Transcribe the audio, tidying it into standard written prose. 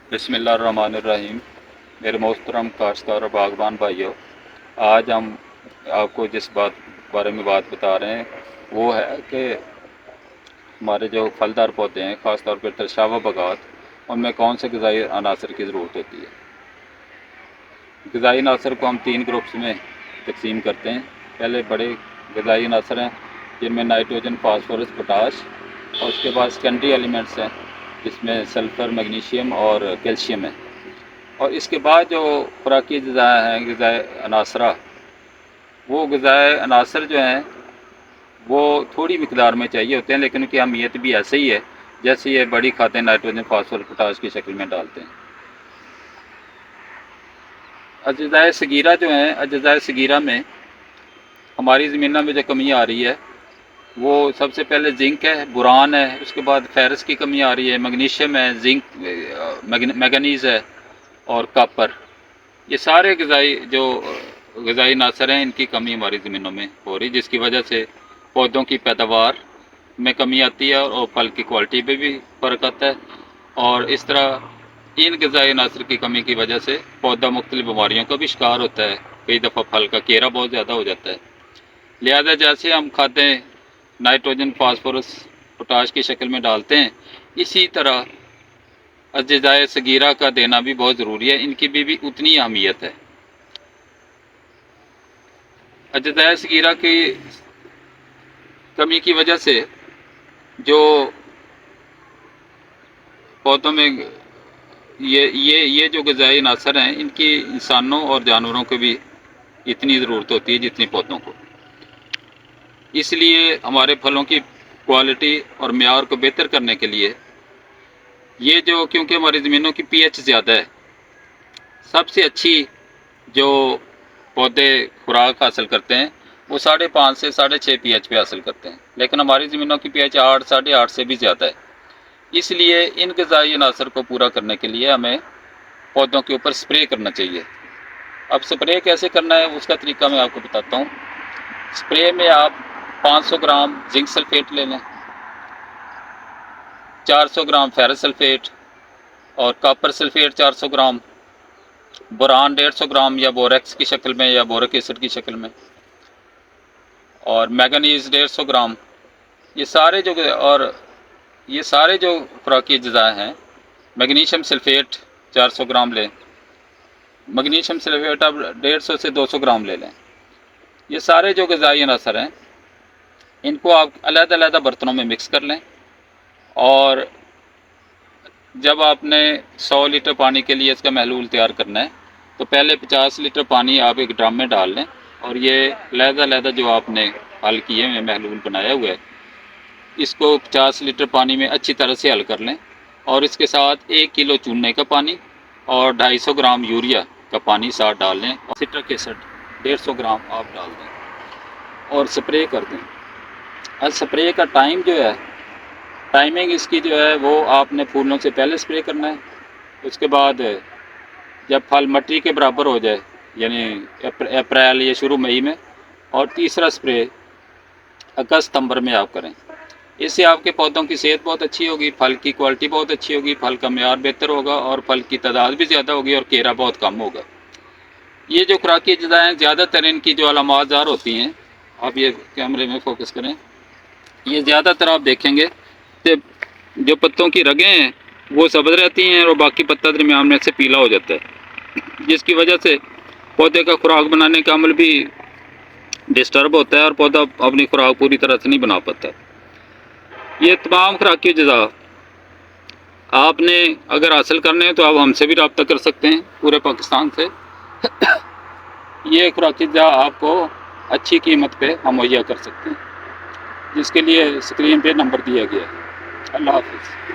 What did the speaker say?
बिस्मिल्लाहिर्रहमानिर्रहीम। मेरे मोहतरम काश्तकार और बागबान भाइयों, आज हम आपको जिस बारे में बात बता रहे हैं वो है कि हमारे जो फलदार पौधे हैं, ख़ास तौर पर तरशावा बगात, उनमें कौन से ग़िज़ाई अनासर की ज़रूरत होती है। ग़िज़ाई अनासर को हम 3 ग्रुप्स में तकसीम करते हैं। पहले बड़े ग़िज़ाई अनासर हैं जिनमें नाइट्रोजन, फास्फोरस, पोटाश, और उसके बाद सेकेंडरी एलिमेंट्स हैं जिसमें सल्फ़र, मैग्नीशियम और कैल्शियम है। और इसके बाद जो खुराकी ग़िज़ा हैं, ग़िज़ाई अनासरा, वो ग़िज़ाई अनासर जो हैं वो थोड़ी मिक़दार में चाहिए होते हैं, लेकिन उनकी अहमियत भी ऐसे ही है जैसे ये बड़ी खाते नाइट्रोजन, फास्फोरस, पोटाश की शक्ल में डालते हैं। अज़्ज़ाए सगीरा जो हैं, अज़्ज़ाए सगीरा में हमारी ज़मीनों में जो कमी आ रही है वो सबसे पहले जिंक है, बोरान है, उसके बाद फेरस की कमी आ रही है, मैग्नीशियम है, जिंक, मैंगनीज़ है और कॉपर। ये सारे ग़िज़ाई अनासर हैं, इनकी कमी हमारी ज़मीनों में हो रही, जिसकी वजह से पौधों की पैदावार में कमी आती है और फल की क्वालिटी में भी फ़र्क आता है। और इस तरह इन ग़िज़ाई अनासर की कमी की वजह से पौधा मुख्तलिफ़ बीमारियों का भी शिकार होता है। कई दफ़ा फल का केरा बहुत ज़्यादा हो जाता है। लिहाजा जैसे हम खादें नाइट्रोजन, फास्फोरस, पोटाश की शक्ल में डालते हैं, इसी तरह अज़्ज़ाए सगीरा का देना भी बहुत ज़रूरी है। इनकी भी उतनी अहमियत है। अज़्ज़ाए सगीरा की कमी की वजह से जो पौधों में ये जो ग़िज़ाई अनासर हैं, इनकी इंसानों और जानवरों को भी इतनी ज़रूरत होती है जितनी पौधों को। इसलिए हमारे फलों की क्वालिटी और मेयार को बेहतर करने के लिए ये जो, क्योंकि हमारी ज़मीनों की पीएच ज़्यादा है, सबसे अच्छी जो पौधे खुराक हासिल करते हैं वो 5.5 से 6.5 pH पे हासिल करते हैं, लेकिन हमारी ज़मीनों की pH 8, 8.5 से भी ज़्यादा है। इसलिए इन ग़िज़ाई अनासर को पूरा करने के लिए हमें पौधों के ऊपर स्प्रे करना चाहिए। अब स्प्रे कैसे करना है उसका तरीका मैं आपको बताता हूँ। स्प्रे में आप 500 ग्राम जिंक सल्फेट ले लें, 400 ग्राम फेरस सल्फेट और कॉपर सल्फेट 400 ग्राम, बोरान 150 ग्राम या बोरेक्स की शक्ल में या बोरिक एसिड की शक्ल में, और मैंगनीज़ 150 ग्राम। ये सारे जो खुराकी अज़्ज़ा हैं, मैग्नीशियम सल्फेट 400 ग्राम लें, मैग्नीशियम सल्फेट अब 150 से 200 ग्राम ले लें। ये सारे जो ग़िज़ाई अनासर हैं इनको आप अलग-अलग बर्तनों में मिक्स कर लें, और जब आपने 100 लीटर पानी के लिए इसका महलूल तैयार करना है तो पहले 50 लीटर पानी आप एक ड्रम में डाल लें, और ये अलग-अलग जो आपने हल किए हुए महलूल बनाया हुआ है इसको 50 लीटर पानी में अच्छी तरह से हल कर लें, और इसके साथ 1 किलो चूने का पानी और 250 ग्राम यूरिया का पानी साथ डाल लें, और सिट्रिक एसिड 150 ग्राम आप डाल दें और स्प्रे कर दें। और स्प्रे का टाइम जो है, टाइमिंग इसकी जो है वो आपने फूलों से पहले स्प्रे करना है। उसके बाद जब फल मट्टी के बराबर हो जाए, यानी अप्रैल या शुरू मई में, और तीसरा स्प्रे अगस्त सितंबर में आप करें। इससे आपके पौधों की सेहत बहुत अच्छी होगी, फल की क्वालिटी बहुत अच्छी होगी, फल का मेयार बेहतर होगा और फल की तादाद भी ज़्यादा होगी और केरा बहुत कम होगा। ये जो खुराकी अज़्ज़ा हैं, ज़्यादातर इनकी जो अलामात ज़ाहिर होती हैं, आप ये कैमरे में फोकस करें, ये ज़्यादातर आप देखेंगे कि जो पत्तों की रगें हैं वो सब्ज़ रहती हैं और बाकी पत्ता दरमियान में से पीला हो जाता है, जिसकी वजह से पौधे का खुराक बनाने का अमल भी डिस्टर्ब होता है और पौधा अपनी खुराक पूरी तरह से नहीं बना पाता। ये तमाम खुराकी अज़्ज़ा आपने अगर हासिल करने हैं तो आप हमसे भी रब्ता कर सकते हैं, पूरे पाकिस्तान से। ये खुराकी अज़्ज़ा आपको अच्छी कीमत पे हम मुहैया कर सकते हैं, जिसके लिए स्क्रीन पे नंबर दिया गया है। अल्लाह हाफ़िज़।